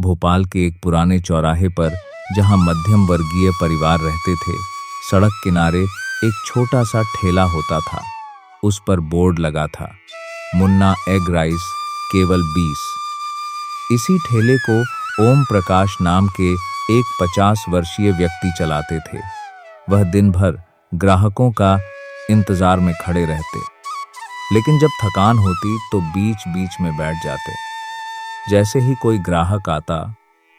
भोपाल के एक पुराने चौराहे पर, जहां मध्यम वर्गीय परिवार रहते थे, सड़क किनारे एक छोटा सा ठेला होता था। उस पर बोर्ड लगा था, मुन्ना एग राइस, केवल 20। इसी ठेले को ओम प्रकाश नाम के एक 50 वर्षीय व्यक्ति चलाते थे। वह दिन भर ग्राहकों का इंतजार में खड़े रहते, लेकिन जब थकान होती तो बीच बीच में बैठ जाते। जैसे ही कोई ग्राहक आता,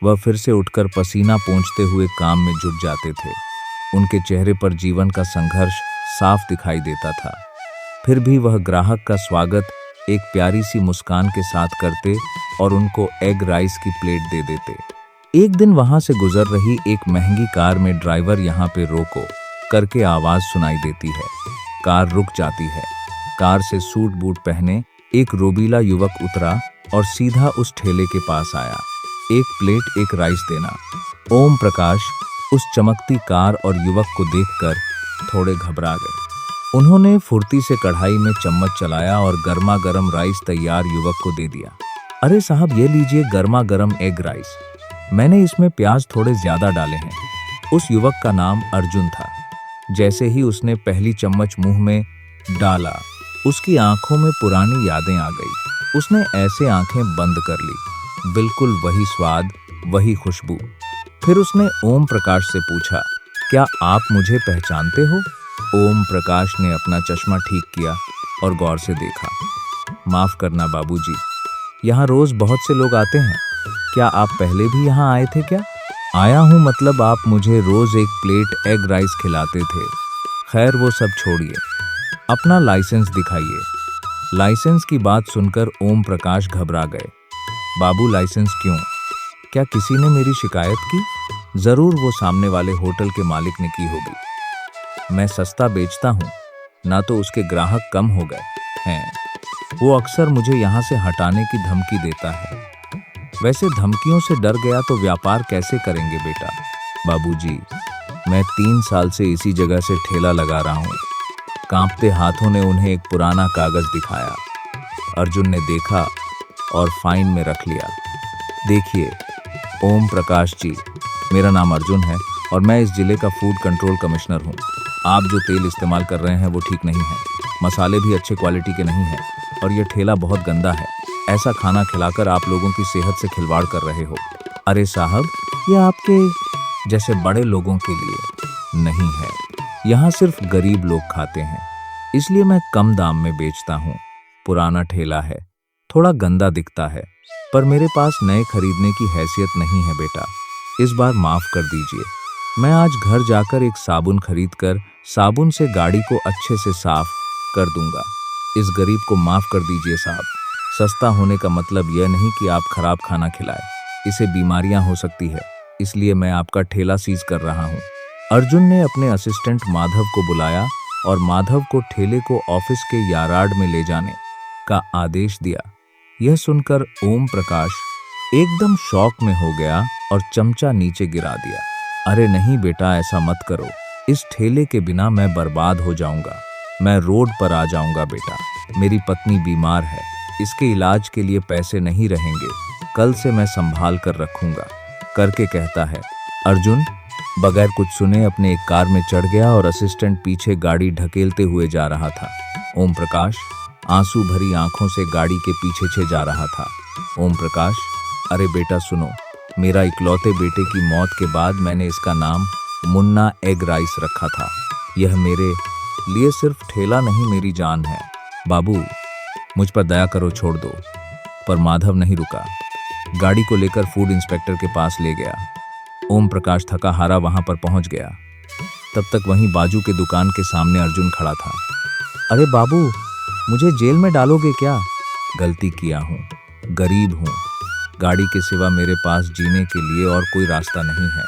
वह फिर से उठकर पसीना पोंछते हुए काम में जुट जाते थे। उनके चेहरे पर जीवन का संघर्ष साफ दिखाई देता था। फिर भी वह ग्राहक का स्वागत एक प्यारी सी मुस्कान के साथ करते और उनको एग राइस की प्लेट दे देते। एक दिन वहां से गुजर रही एक महंगी कार में ड्राइवर यहाँ पे रोको करके आवाज सुनाई देती है। कार रुक जाती है। कार से सूट बूट पहने एक रोबीला युवक उतरा और सीधा उस ठेले के पास आया। एक प्लेट एक राइस देना। ओम प्रकाश उस चमकती कार और युवक को देखकर थोड़े घबरा गए। उन्होंने फुर्ती से कढ़ाई में चम्मच चलाया और गर्मा गर्म राइस तैयार युवक को दे दिया। अरे साहब, ये लीजिए गर्मा गर्म एग राइस, मैंने इसमें प्याज थोड़े ज्यादा डाले हैं। उस युवक का नाम अर्जुन था। जैसे ही उसने पहली चम्मच मुंह में डाला, उसकी आंखों में पुरानी यादें आ गई। उसने ऐसे आंखें बंद कर ली। बिल्कुल वही स्वाद, वही खुशबू। फिर उसने ओम प्रकाश से पूछा, क्या आप मुझे पहचानते हो? ओम प्रकाश ने अपना चश्मा ठीक किया और गौर से देखा। माफ करना बाबूजी, यहाँ रोज बहुत से लोग आते हैं। क्या आप पहले भी यहाँ आए थे क्या? आया हूँ, मतलब आप मुझे रोज एक प्लेट एग राइस खिलाते थे। खैर वो सब छोड़िए, अपना लाइसेंस दिखाइए। लाइसेंस की बात सुनकर ओम प्रकाश घबरा गए। बाबू, लाइसेंस क्यों? क्या किसी ने मेरी शिकायत की? जरूर वो सामने वाले होटल के मालिक ने की होगी। मैं सस्ता बेचता हूँ ना, तो उसके ग्राहक कम हो गए हैं। वो अक्सर मुझे यहाँ से हटाने की धमकी देता है। वैसे धमकियों से डर गया तो व्यापार कैसे करेंगे बेटा? बाबूजी, मैं 3 साल से इसी जगह से ठेला लगा रहा हूँ। कांपते हाथों ने उन्हें एक पुराना कागज दिखाया। अर्जुन ने देखा और फाइन में रख लिया। देखिए ओम प्रकाश जी, मेरा नाम अर्जुन है और मैं इस जिले का फूड कंट्रोल कमिश्नर हूँ। आप जो तेल इस्तेमाल कर रहे हैं वो ठीक नहीं है, मसाले भी अच्छे क्वालिटी के नहीं हैं और ये ठेला बहुत गंदा है। ऐसा खाना खिलाकर आप लोगों की सेहत से खिलवाड़ कर रहे हो। अरे साहब, ये आपके जैसे बड़े लोगों के लिए नहीं है। यहाँ सिर्फ गरीब लोग खाते हैं, इसलिए मैं कम दाम में बेचता हूँ। पुराना ठेला है, थोड़ा गंदा दिखता है, पर मेरे पास नए खरीदने की हैसियत नहीं है बेटा। इस बार माफ कर दीजिए। मैं आज घर जाकर एक साबुन खरीद कर साबुन से गाड़ी को अच्छे से साफ कर दूंगा। इस गरीब को माफ कर दीजिए साहब। सस्ता होने का मतलब यह नहीं कि आप खराब खाना खिलाएं, इसे बीमारियां हो सकती है, इसलिए मैं आपका ठेला सीज कर रहा हूँ। अर्जुन ने अपने असिस्टेंट माधव को बुलाया और माधव को ठेले को ऑफिस के यार्ड में ले जाने का आदेश दिया। यह सुनकर ओम प्रकाश एकदम शॉक में हो गया और चमचा नीचे गिरा दिया। अरे नहीं बेटा, ऐसा मत करो। इस ठेले के बिना मैं बर्बाद हो जाऊंगा। मैं रोड पर आ जाऊंगा बेटा। मेरी पत्नी बीमार है, इसके इलाज के लिए पैसे नहीं रहेंगे। कल से मैं संभाल कर रखूंगा करके कहता है। अर्जुन बगैर कुछ सुने अपने एक कार में चढ़ गया और असिस्टेंट पीछे गाड़ी ढकेलते हुए जा रहा था। ओम प्रकाश आंसू भरी आंखों से गाड़ी के पीछे जा रहा था। ओम प्रकाश, अरे बेटा सुनो, मेरा इकलौते बेटे की मौत के बाद मैंने इसका नाम मुन्ना एग राइस रखा था। यह मेरे लिए सिर्फ ठेला नहीं, मेरी जान है। बाबू, मुझ पर दया करो, छोड़ दो। पर माधव नहीं रुका, गाड़ी को लेकर फूड इंस्पेक्टर के पास ले गया। ओम प्रकाश थका हारा वहां पर पहुंच गया। तब तक वहीं बाजू के दुकान के सामने अर्जुन खड़ा था। अरे बाबू, मुझे जेल में डालोगे क्या? गलती किया हूँ, गरीब हूँ, गाड़ी के सिवा मेरे पास जीने के लिए और कोई रास्ता नहीं है।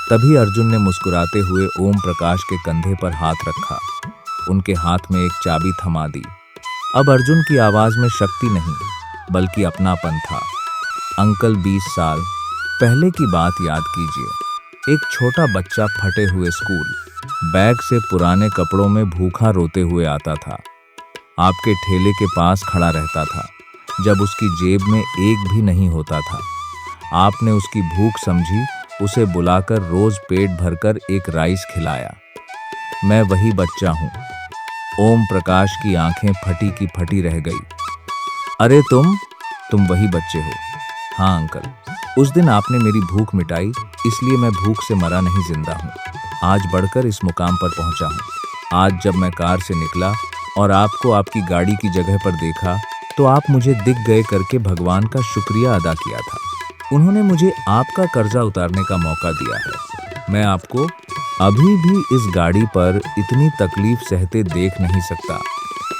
तभी अर्जुन ने मुस्कुराते हुए ओम प्रकाश के कंधे पर हाथ रखा, उनके हाथ में एक चाबी थमा दी। अब अर्जुन की आवाज में शक्ति नहीं बल्कि अपनापन था। अंकल, 20 साल पहले की बात याद कीजिए। एक छोटा बच्चा फटे हुए स्कूल बैग से पुराने कपड़ों में भूखा रोते हुए आता था। आपके ठेले के पास खड़ा रहता था जब उसकी जेब में एक भी नहीं होता था। आपने उसकी भूख समझी, उसे बुलाकर रोज पेट भरकर एक राइस खिलाया। मैं वही बच्चा हूँ। ओम प्रकाश की आंखें फटी की फटी रह गई। अरे तुम वही बच्चे हो। हाँ अंकल, उस दिन आपने मेरी भूख मिटाई, इसलिए मैं भूख से मरा नहीं, जिंदा हूँ। आज बढ़कर इस मुकाम पर पहुंचा हूँ। आज जब मैं कार से निकला और आपको आपकी गाड़ी की जगह पर देखा तो आप मुझे दिख गए करके भगवान का शुक्रिया अदा किया था। उन्होंने मुझे आपका कर्जा उतारने का मौका दिया है। मैं आपको अभी भी इस गाड़ी पर इतनी तकलीफ सहते देख नहीं सकता,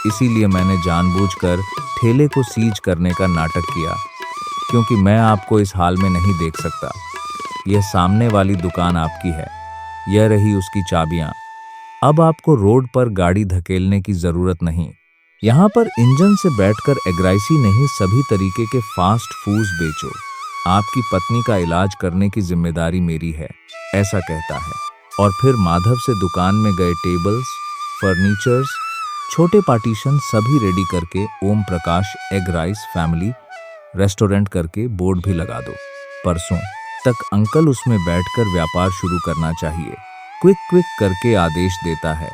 इसीलिए मैंने जानबूझकर ठेले को सीज करने का नाटक किया, क्योंकि मैं आपको इस हाल में नहीं देख सकता। यह सामने वाली दुकान आपकी है, यह रही उसकी चाबियां। अब आपको रोड पर गाड़ी धकेलने की जरूरत नहीं। यहाँ पर इंजन से बैठकर एग्राइसी नहीं, सभी तरीके के फास्ट फूड्स बेचो। आपकी पत्नी का इलाज करने की जिम्मेदारी मेरी है, ऐसा कहता है। और फिर माधव से दुकान में गए टेबल्स, फर्नीचर्स, छोटे पार्टीशन सभी रेडी करके Om Prakash egg rice family restaurant करके बोर्ड भी लगा दो। परसों तक अंकल उसमें बैठकर व्यापार शुरू करना चाहिए। क्विक क्विक करके आदेश देता है।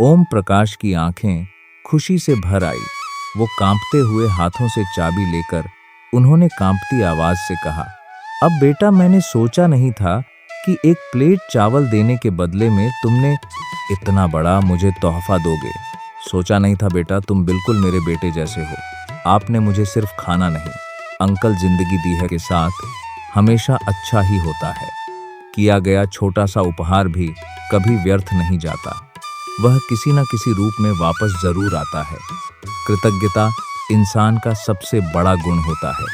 ओम प्रकाश की आंखें खुशी से भर आई। वो कांपते हुए हाथों से चाबी लेकर उन्होंने कांपती आवाज से कहा, अब बेटा, मैंने सोचा नहीं था कि एक प्लेट चावल देने के बदले में तुमने इतना बड़ा मुझे तोहफा दोगे। सोचा नहीं था बेटा, तुम बिल्कुल मेरे बेटे जैसे हो। आपने मुझे सिर्फ खाना नहीं, अंकल जिंदगी दी है के साथ हमेशा अच्छा ही होता है। किया गया छोटा सा उपहार भी कभी व्यर्थ नहीं जाता, वह किसी न किसी रूप में वापस जरूर आता है। कृतज्ञता इंसान का सबसे बड़ा गुण होता है।